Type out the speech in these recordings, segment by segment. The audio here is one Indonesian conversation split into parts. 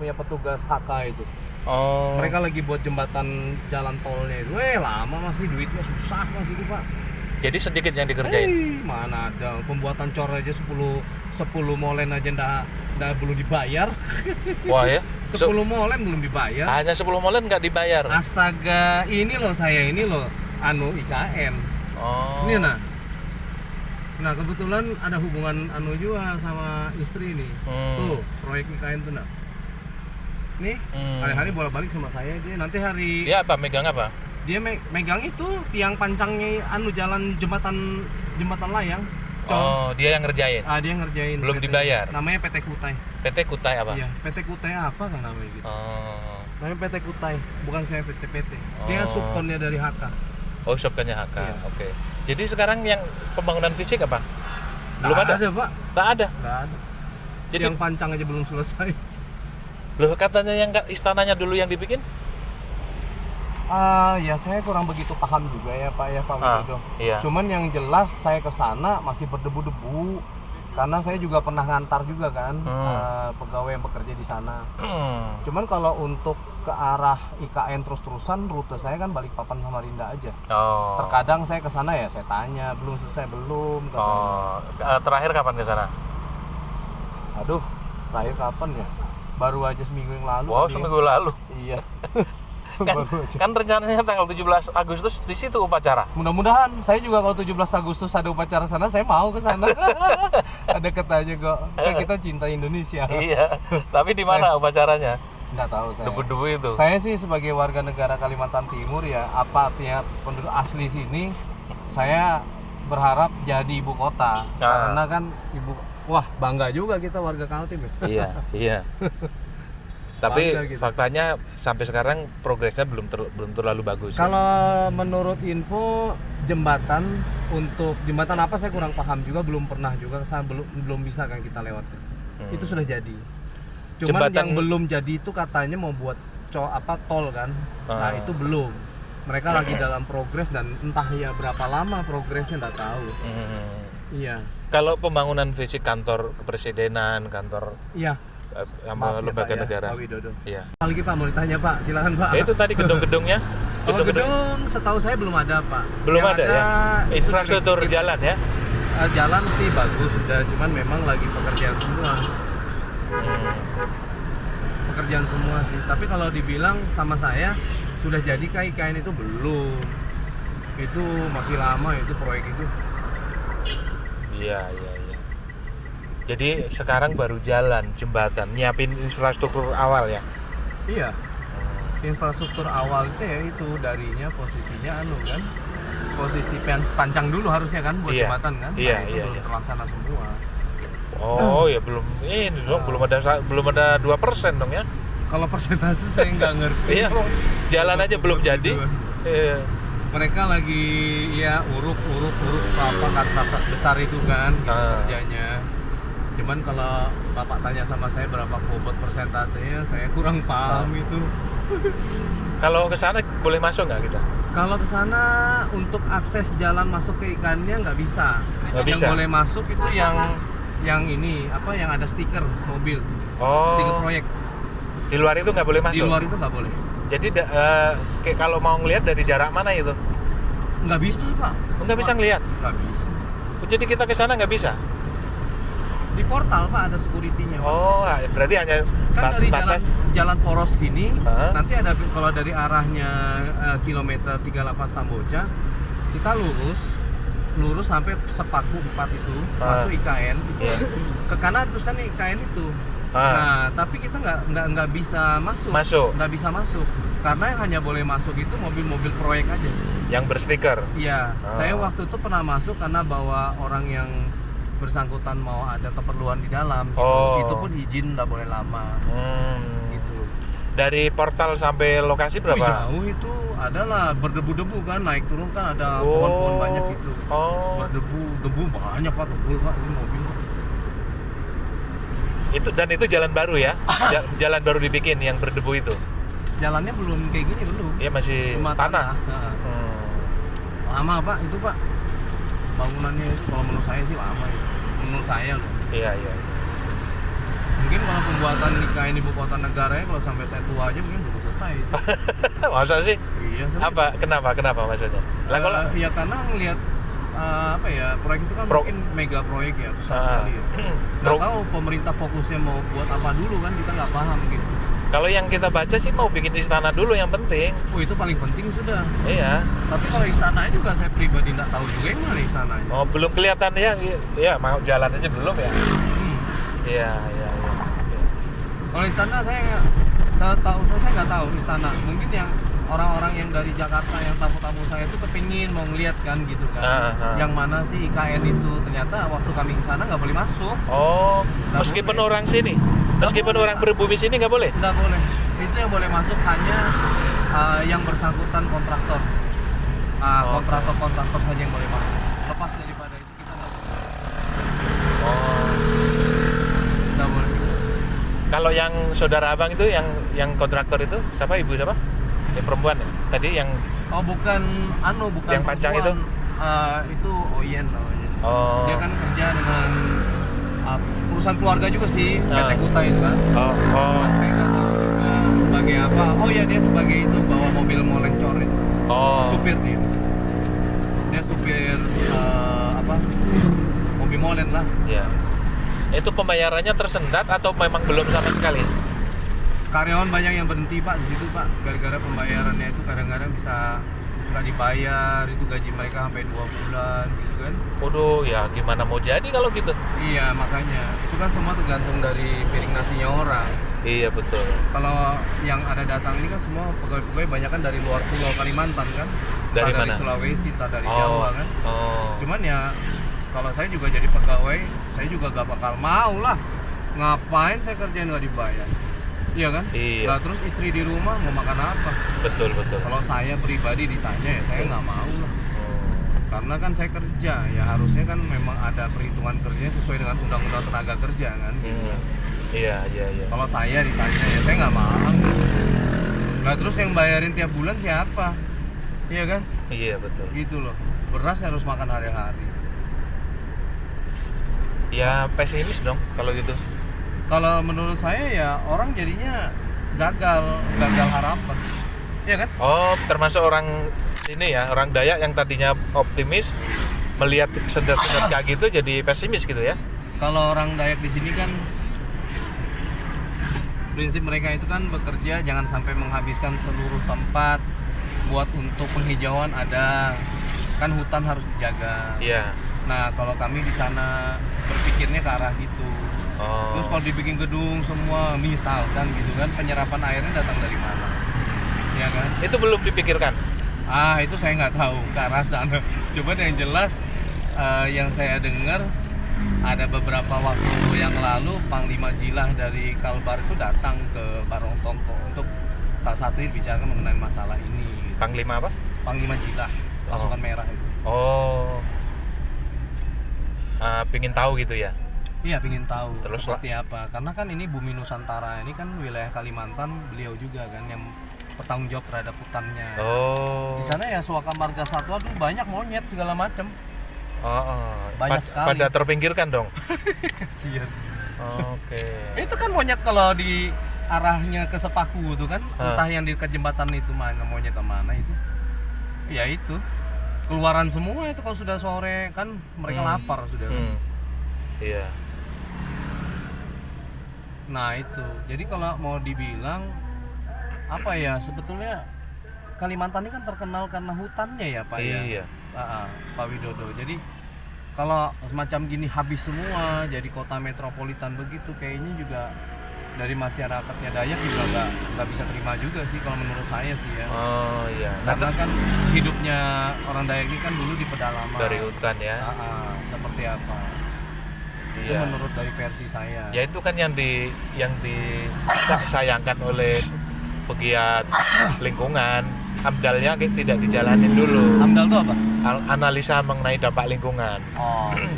punya petugas HK itu. Oh. Mereka lagi buat jembatan jalan tolnya itu. Lama masih, duitnya susah masih itu Pak. Jadi sedikit yang dikerjain. Mana ada pembuatan cor aja 10 molen aja ndak belum dibayar. Wah ya. 10 molen belum dibayar. Hanya 10 molen nggak dibayar. Astaga, ini loh IKN. Oh. Ini Nah, kebetulan ada hubungan juga sama istri nih. Tuh, proyek IKN tuh Nih, hari-hari bolak-balik sama saya dia. Nanti hari Dia apa? Megang apa? dia megang itu tiang pancangnya jalan jembatan layang. Oh, dia yang ngerjain. Dia ngerjain. Belum PT, dibayar. Namanya PT Kutai. PT Kutai apa? Iya, PT Kutai apa kan namanya gitu. Oh. Namanya PT Kutai, bukan saya PT. Dia subkonnya dari HK. Oh, subkonnya HK. Iya. Oke. Jadi sekarang yang pembangunan fisik apa? Belum Nggak ada? Pak. Tak ada. Nggak ada. Jadi Yang pancang aja belum selesai. loh, katanya yang istananya dulu yang dibikin? Ya saya kurang begitu paham juga ya Pak Widodo. Iya. Cuman yang jelas saya ke sana masih berdebu-debu karena saya juga pernah ngantar juga kan pegawai yang bekerja di sana. Cuman kalau untuk ke arah IKN terus-terusan rute saya kan Balikpapan Samarinda aja. Oh. Terkadang saya ke sana ya saya tanya belum selesai belum katanya. Terakhir kapan ke sana? Aduh, terakhir kapan ya? Baru aja seminggu yang lalu. Wow, seminggu lalu. Iya. Kan rencananya tanggal 17 Agustus di situ upacara. Mudah-mudahan saya juga kalau 17 Agustus ada upacara sana saya mau ke sana. Ada katanya kok. Kan kita cinta Indonesia. Iya. Tapi di mana upacaranya? Nggak tahu saya. Debu-debu itu. Saya sih sebagai warga negara Kalimantan Timur ya, apa artinya penduduk asli sini, saya berharap jadi ibu kota. Karena kan bangga juga kita warga Kaltim ya. Iya. Tapi Bangga gitu. faktanya sampai sekarang progresnya belum terlalu bagus. Kalau menurut info untuk jembatan apa saya kurang paham juga, belum pernah juga, saya belum bisa kan kita lewat. Itu sudah jadi. Cuman yang belum jadi itu katanya mau buat tol kan. Nah, itu belum. Mereka lagi dalam progres dan entah ya berapa lama progresnya nggak tahu. Iya. Kalau pembangunan fisik kantor kepresidenan, kantor sama lembaga negara. Pak Widodo. Iya. Lagi Pak mau ditanya Pak, silakan Pak. Itu tadi gedung-gedungnya? Gedung setahu saya belum ada Pak. Belum ada ya? Infrastruktur sedikit. jalan ya? Jalan sih bagus sudah, cuman memang lagi pekerjaan semua. Pekerjaan semua sih. Tapi kalau dibilang sama saya sudah jadi IKN itu belum. Itu masih lama itu proyek itu. Iya. Jadi sekarang baru jalan, jembatan, nyiapin infrastruktur awal ya? Iya. Infrastruktur awal itu ya itu darinya posisinya kan. Posisi pancang dulu harusnya kan buat jembatan kan. Iya. Belum terlaksana semua. Oh, ya belum ini dong, belum ada 2% dong ya. Kalau persentase saya nggak ngerti. Iya, jalan aja belum jadi. Iya. Mereka lagi uruk kata besar itu kan kerjanya. Cuman kalau Bapak tanya sama saya berapa bobot persentasenya, saya kurang paham itu. Kalau ke sana boleh masuk nggak kita? Kalau ke sana untuk akses jalan masuk ke ikannya nggak bisa. Yang boleh masuk itu yang ini yang ada stiker mobil. Stiker proyek. Di luar itu nggak boleh masuk? Di luar itu nggak boleh. Jadi kalau mau ngelihat dari jarak mana itu? Nggak bisa Pak. Nggak bisa ngelihat? Nggak bisa. Jadi kita ke sana nggak bisa? Di portal Pak ada security-nya Pak. Oh, berarti hanya kan dari jalan poros gini, nanti ada kalau dari arahnya kilometer 38 Samboja, kita lurus sampai Sepaku 4 itu, masuk IKN itu. Ke kanan terusan IKN itu. Nah, tapi kita nggak bisa masuk. Nggak bisa masuk. Karena yang hanya boleh masuk itu mobil-mobil proyek aja. Yang berstiker? Iya. Saya waktu itu pernah masuk karena bawa orang yang bersangkutan mau ada keperluan di dalam. Itu pun izin nggak boleh lama. Gitu. Dari portal sampai lokasi berapa? Jauh itu adalah berdebu-debu kan, naik turun kan ada pohon-pohon banyak gitu. Berdebu banyak Pak, tebul Pak ini mobil. Itu jalan baru ya? Jalan baru dibikin yang berdebu itu? Jalannya belum kayak gini belum. Iya masih cuma tanah. Lama Pak itu Pak. Bangunannya itu kalau menurut saya sih lama ya. Menurut saya loh. Iya. Mungkin kalau pembuatan IKN ibu kota negara ya kalau sampai saya tua aja mungkin belum selesai. Masa sih? Iya. Apa? Kenapa maksudnya? Lah kalau ya karena ngelihat apa ya, proyek itu kan mungkin mega proyek ya, besar sekali ya. Nggak tahu pemerintah fokusnya mau buat apa dulu kan, kita nggak paham gitu. Kalau yang kita baca sih mau bikin istana dulu yang penting. Oh itu paling penting sudah. Iya. Tapi kalau istananya juga saya pribadi nggak tahu juga yang mana istananya. Oh belum kelihatan ya? Ya mau jalan aja belum ya? Iya. Kalau istana saya nggak tahu istana. Mungkin yang orang-orang yang dari Jakarta yang tamu-tamu saya itu kepingin mau ngeliat kan gitu kan. Yang mana sih IKN itu, ternyata waktu kami ke sana nggak boleh masuk. Oh, meskipun boleh. Orang sini, meskipun orang pribumi sini nggak boleh? Nggak boleh. Itu yang boleh masuk hanya yang bersangkutan kontraktor. Kontraktor saja yang boleh masuk. Lepas daripada itu kita nggak boleh. Oh. Nggak boleh. Kalau yang saudara abang itu, yang kontraktor itu siapa, ibu siapa? Yang perempuan ya? Tadi yang bukan yang pancang perempuan. Itu Oyen namanya. Oh. Dia kan kerja dengan perusahaan keluarga juga sih, PT Kuta itu kan. Saya nggak tahu juga sebagai apa. Oh ya, dia sebagai itu bawa mobil moleng cor itu. Supir dia supir mobil molen lah. Iya. Itu pembayarannya tersendat atau memang belum sama sekali? Karyawan banyak yang berhenti Pak di situ Pak, gara-gara pembayarannya itu kadang-kadang bisa nggak dibayar, itu gaji mereka sampai 2 bulan gitu kan. Waduh, ya gimana mau jadi kalau gitu? Iya, makanya itu kan semua tergantung dari piring nasinya orang. Iya betul. Kalau yang ada datang ini kan semua pegawai-pegawai banyak kan dari luar Pulau Kalimantan kan. Dari mana? Dari Sulawesi, dari Jawa kan. Cuman ya kalau saya juga jadi pegawai, saya juga gak bakal mau lah. Ngapain saya kerjain nggak dibayar? Iya kan? Iya. Nah, terus istri di rumah mau makan apa? Betul. Kalau saya pribadi ditanya ya saya nggak mau lah. Karena kan saya kerja, ya harusnya kan memang ada perhitungan kerjanya sesuai dengan undang-undang tenaga kerja kan. Iya. Kalau saya ditanya ya saya nggak mau. Nah terus yang bayarin tiap bulan siapa? Iya kan? Iya betul. Gitu loh. Beras harus makan hari-hari. Ya pesimis dong kalau gitu. Kalau menurut saya ya orang jadinya gagal harapan. Iya kan? Oh, termasuk orang ini ya, orang Dayak yang tadinya optimis melihat sendat-sendat kayak gitu jadi pesimis gitu ya. Kalau orang Dayak di sini kan prinsip mereka itu kan bekerja jangan sampai menghabiskan seluruh tempat buat untuk penghijauan ada. Kan hutan harus dijaga. Iya. Nah, kalau kami di sana berpikirnya ke arah itu. Terus kalau dibikin gedung semua misalkan gitu kan, penyerapan airnya datang dari mana? Ya kan? Itu belum dipikirkan. Itu saya nggak tahu ke arah sana. Coba yang jelas yang saya dengar ada beberapa waktu yang lalu Panglima Jilah dari Kalbar itu datang ke Barongsongko untuk salah satu bicara mengenai masalah ini. Gitu. Panglima apa? Panglima Jilah, pasukan merah itu. Pingin tahu gitu ya? Iya, pingin tahu terus seperti apa. Karena kan ini Bumi Nusantara, ini kan wilayah Kalimantan, beliau juga kan yang bertanggung jawab terhadap hutannya. Di sana ya suaka marga satwa tuh banyak monyet segala macam. Banyak sekali. Pada terpinggirkan dong. Kasian. Oke. Itu kan monyet kalau di arahnya ke Sepaku tuh kan, entah yang di dekat jembatan itu mana monyet mana itu. Ya itu. Keluaran semua itu kalau sudah sore kan mereka lapar sudah. Iya. Nah itu, jadi kalau mau dibilang apa ya, sebetulnya Kalimantan ini kan terkenal karena hutannya ya Pak. Iya. Pak Widodo. Jadi kalau semacam gini habis semua jadi kota metropolitan begitu, kayaknya juga dari masyarakatnya Dayak juga nggak bisa terima juga sih kalau menurut saya sih ya. Iya. Karena kan hidupnya orang Dayak ini kan dulu di pedalaman. Dari hutan ya. Seperti apa? Itu menurut dari versi saya. Ya itu kan yang disayangkan oleh pegiat lingkungan. AMDAL-nya tidak dijalanin dulu. AMDAL itu apa? Analisa mengenai dampak lingkungan.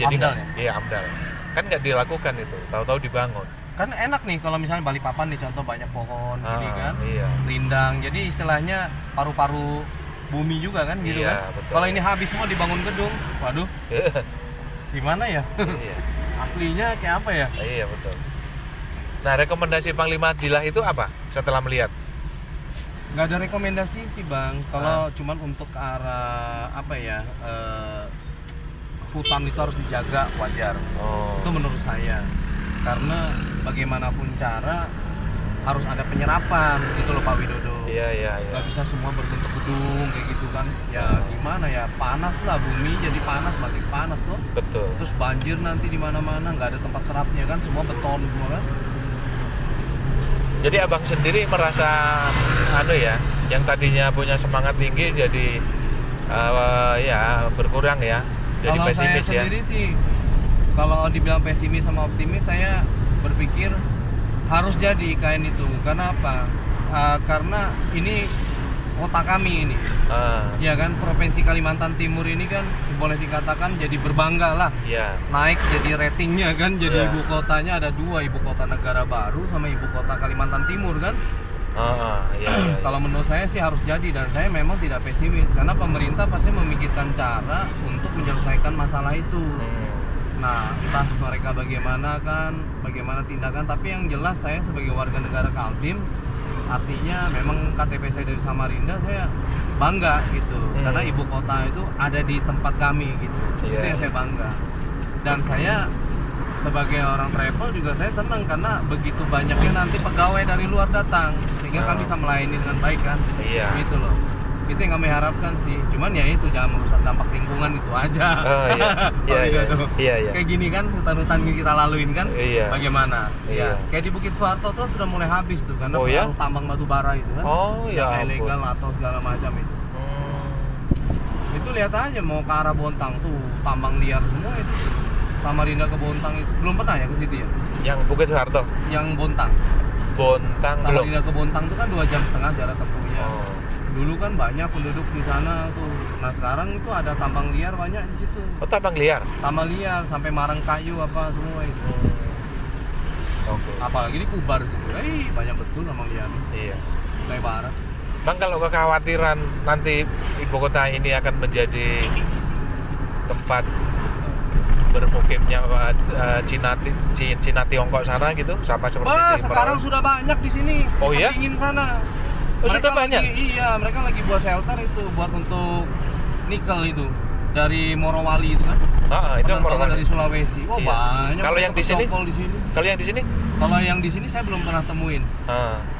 Jadi AMDAL ya? Iya, AMDAL. Kan nggak dilakukan itu, tahu-tahu dibangun. Kan enak nih kalau misalnya Balikpapan nih contoh banyak pohon gini kan. Iya. Rindang. Jadi istilahnya paru-paru bumi juga kan gitu kan. Kalau ini habis semua dibangun gedung, waduh. Gimana ya? Iya. Aslinya kayak apa ya? Iya betul. Nah, rekomendasi Panglima Dilah itu apa setelah melihat? Nggak ada rekomendasi sih Bang, kalau cuman untuk ke arah apa ya, hutan itu harus dijaga, wajar. Itu menurut saya, karena bagaimanapun cara harus ada penyerapan gitu loh Pak Widodo. Iya. Nggak bisa semua berbentuk gedung kayak gitu kan, ya gimana ya, panas lah, bumi jadi panas, makin panas tuh. Betul. Terus banjir nanti di mana-mana, nggak ada tempat serapnya kan, semua beton semua kan. Jadi abang sendiri merasa yang tadinya punya semangat tinggi jadi ya berkurang ya, jadi Kalau pesimis saya ya. sendiri sih, kalau dibilang pesimis sama optimis, saya berpikir harus jadi kain itu. Karena apa? Karena ini kota kami ini, ya kan, Provinsi Kalimantan Timur ini kan boleh dikatakan jadi berbangga lah. Iya. Naik jadi ratingnya kan, jadi Iya. ibu kotanya ada 2, ibu kota negara baru sama ibu kota Kalimantan Timur kan. Iya. Kalau menurut saya sih harus jadi, dan saya memang tidak pesimis karena pemerintah pasti memikirkan cara untuk menyelesaikan masalah itu. Nah, entah mereka bagaimana tindakan, tapi yang jelas saya sebagai warga negara Kaltim, artinya memang KTP saya dari Samarinda, saya bangga gitu, karena ibu kota itu ada di tempat kami gitu. Itu yang saya bangga. Dan saya sebagai orang travel juga saya senang karena begitu banyaknya nanti pegawai dari luar datang, sehingga kami bisa melayani dengan baik kan. Iya. Gitu loh. Itu yang kami harapkan sih. Cuman ya itu, jangan merusak dampak lingkungan itu aja. Iya. Kayak gini kan, hutan-hutan yang kita laluin kan. Iya. Bagaimana? Iya. Ya, kayak di Bukit Suharto tuh sudah mulai habis tuh karena ya? pengaruh tambang batu bara itu kan. Ya Yang ilegal atau segala macam itu. Itu lihat aja mau ke arah Bontang tuh tambang liar semua itu. Samarinda ke Bontang itu belum pernah ya ke situ ya? Yang Bukit Soeharto? Yang Bontang belum. Samarinda ke Bontang tuh kan 2,5 jam jarak tempuhnya. Dulu kan banyak penduduk di sana tuh. Nah sekarang itu ada tambang liar banyak di situ. Oh, tambang liar? Tambang liar sampai marang kayu apa semua itu. Apalagi di Kubar situ. Banyak betul tambang liar. Iya. Wilayah barat. Bang, kalau kekhawatiran nanti ibu kota ini akan menjadi tempat bermukimnya Cina Tiongkok sana gitu, sama seperti di sekarang Merawi? sudah banyak di sini. Oh iya? Dingin sana. Sudah banyak? Mereka lagi buat shelter itu buat untuk nikel itu dari Morowali itu kan. Itu yang Penerbangan dari Sulawesi. Iya. Banyak. Kalau yang di sini? Di sini. Kalau yang di sini? Kalau yang di sini saya belum pernah temuin.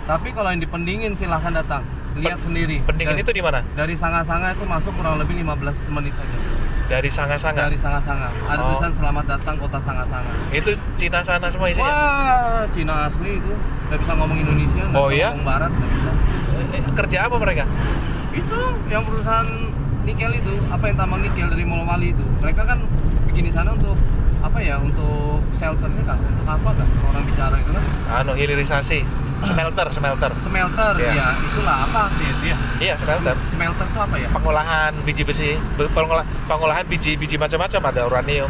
Tapi kalau yang di Pendingin silahkan datang. Lihat sendiri. Pendingin itu di mana? Dari Sanga-Sanga itu masuk kurang lebih 15 menit aja. Dari Sanga-Sanga? Dari Sanga-Sanga. Ada tulisan selamat datang kota Sanga-Sanga. Itu Cina sana semua isinya? Wah, Cina asli itu. Nggak bisa ngomong Indonesia, nggak bisa ngomong Barat, nggak bisa. Kerja apa mereka? Itu yang perusahaan nikel itu, apa yang tambang nikel dari Morowali itu. Mereka kan bikin di sana untuk apa ya? Untuk shelternya kah? Untuk apa kah? Orang bicara itu kan? Hilirisasi. Smelter. Smelter, Iya. ya. Itulah apa sih dia? Iya, smelter. Smelter itu apa ya? Pengolahan biji besi, pengolahan biji macam-macam, ada uranium,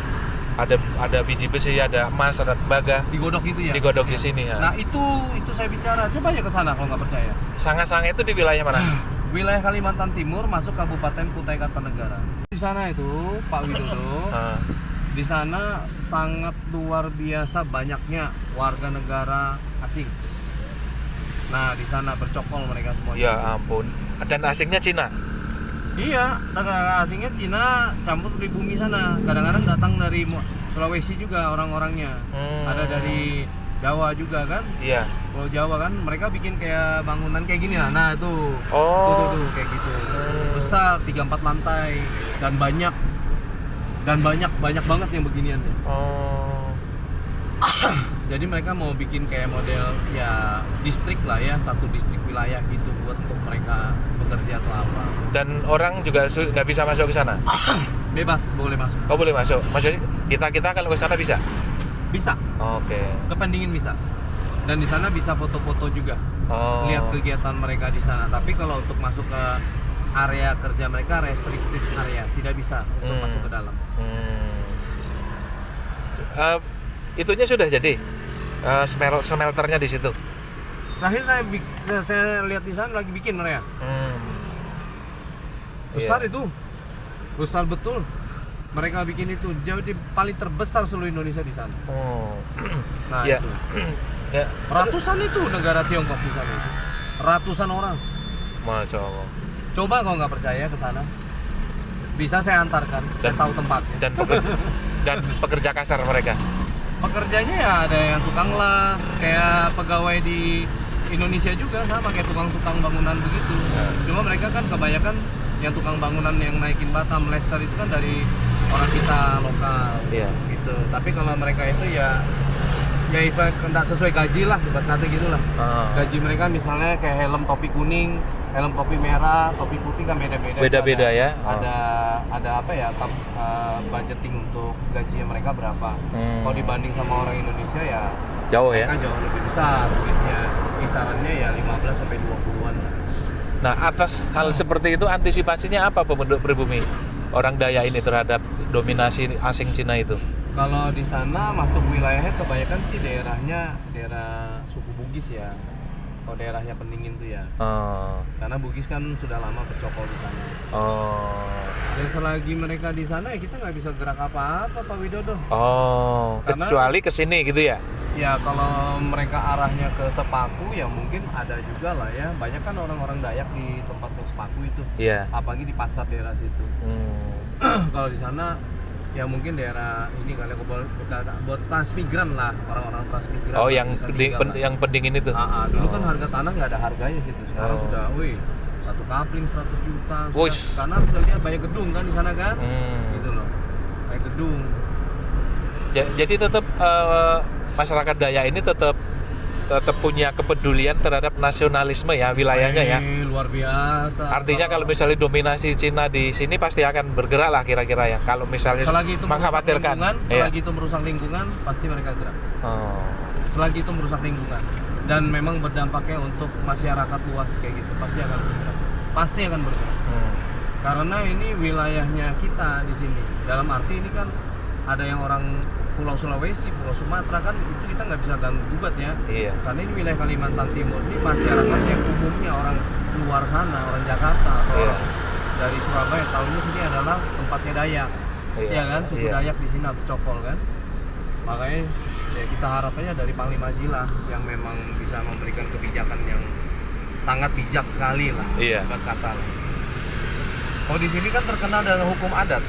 ada biji besi, ada emas, ada tembaga. Digodok itu ya? Digodok di sini ya. Nah itu saya bicara, coba aja ke sana kalau nggak percaya. Sanga-Sanga itu di wilayah mana? Wilayah Kalimantan Timur, masuk Kabupaten Kutai Kartanegara. Di sana itu Pak Widodo, di sana sangat luar biasa banyaknya warga negara asing. Nah di sana bercokol mereka semuanya. Ya ampun. Dan asingnya Cina? Iya, negara asingnya Cina campur di bumi sana. Kadang-kadang datang dari Sulawesi juga orang-orangnya. Ada dari Jawa juga kan? Iya. Pulau Jawa kan, mereka bikin kayak bangunan kayak gini lah. Nah itu, tuh kayak gitu. Besar 3-4 lantai dan banyak banget yang beginian. Jadi mereka mau bikin kayak model ya distrik lah ya, satu distrik wilayah gitu buat untuk mereka bekerja atau apa. Dan orang juga nggak bisa masuk ke sana? Bebas, boleh masuk. Oh boleh masuk. Maksudnya kita kalau ke sana bisa? Bisa. Oke. Ke Pendingin bisa. Dan di sana bisa foto-foto juga. Lihat kegiatan mereka di sana. Tapi kalau untuk masuk ke area kerja mereka restricted area, tidak bisa untuk masuk ke dalam. Itunya sudah jadi smelternya di situ. Terakhir saya lihat di sana lagi bikin mereka. Besar itu, besar betul. Mereka bikin itu jadi paling terbesar seluruh Indonesia di sana. Nah ya. itu. Ya. Ratusan itu negara Tiongkok di sana itu. Ratusan orang. Masya Allah. Coba kalau nggak percaya ke sana. Bisa saya antarkan, saya tahu tempatnya. Dan pekerja kasar mereka. Pekerjanya ya ada yang tukang las, kayak pegawai di Indonesia juga sama kayak tukang-tukang bangunan begitu. Cuma mereka kan kebanyakan yang tukang bangunan yang naikin Batam, Leicester itu kan dari orang kita lokal. Iya. Gitu. Tapi kalau mereka itu ya ibarat nggak sesuai gaji lah, ibarat kata gitu lah. Gaji mereka misalnya kayak helm topi kuning, helm topi merah, topi putih kan beda-beda. Beda-beda ya. Ada apa ya? Budgeting untuk gajinya mereka berapa. Kalau dibanding sama orang Indonesia ya jauh ya. mereka jauh lebih besar duitnya. Kisarannya ya 15 sampai 20-an. Nah, atas hal seperti itu antisipasinya apa penduduk pribumi orang Dayak ini terhadap dominasi asing Cina itu? Kalau di sana masuk wilayahnya kebanyakan sih daerah suku Bugis ya. Kalau daerahnya Peningin tuh ya. Karena Bugis kan sudah lama bercokol di sana. Dan selagi mereka di sana ya kita nggak bisa gerak apa-apa Pak Widodo. Karena kecuali ke sini gitu ya? Ya kalau mereka arahnya ke Sepaku ya mungkin ada juga lah ya. Banyak kan orang-orang Dayak di tempat ke Sepaku itu. Iya. Apalagi di pasar daerah situ. Kalau di sana ya mungkin daerah ini kali buat transmigran lah, orang-orang transmigran. Yang pendingin itu. Dulu kan harga tanah nggak ada harganya gitu. Sekarang sudah, satu kapling 100 juta. Karena sudah lihat banyak gedung kan di sana kan. Gitu loh. Banyak gedung. Jadi tetap masyarakat Dayak ini tetap punya kepedulian terhadap nasionalisme ya wilayahnya ya. Luar biasa. Artinya kalau misalnya dominasi Cina di sini pasti akan bergerak lah kira-kira ya. Kalau misalnya mengkhawatirkan, selagi itu merusak lingkungan, pasti mereka gerak. Selagi itu merusak lingkungan dan memang berdampaknya untuk masyarakat luas kayak gitu, pasti akan bergerak. Pasti akan bergerak. Karena ini wilayahnya kita di sini. Dalam arti ini kan ada yang orang Pulau Sulawesi, Pulau Sumatera kan itu kita nggak bisa ganggu gugat ya. Iya. Karena ini wilayah Kalimantan Timur, ini masyarakat yang umumnya orang luar sana, orang Jakarta atau orang dari Surabaya tahunya sini adalah tempatnya Dayak. Iya kan, suku Dayak di sini bercokol kan. Makanya ya kita harapannya dari Panglima Jila yang memang bisa memberikan kebijakan yang sangat bijak sekali lah. Kata. Oh di sini kan terkenal dengan hukum adat.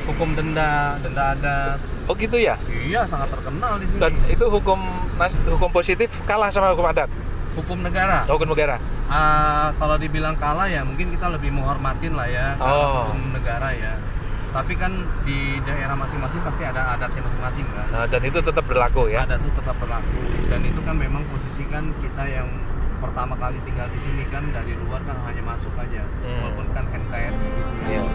Hukum denda adat. Oh gitu ya? Iya, sangat terkenal di sini. Dan itu hukum positif kalah sama hukum adat? Hukum negara. Hukum negara? Kalau dibilang kalah ya mungkin kita lebih menghormatin lah ya hukum negara ya. Tapi kan di daerah masing-masing pasti ada adatnya masing-masing kan. Dan itu tetap berlaku ya? Adat itu tetap berlaku. Dan itu kan memang posisikan kita yang pertama kali tinggal di sini kan dari luar kan hanya masuk aja. Walaupun kan NKRI gitu.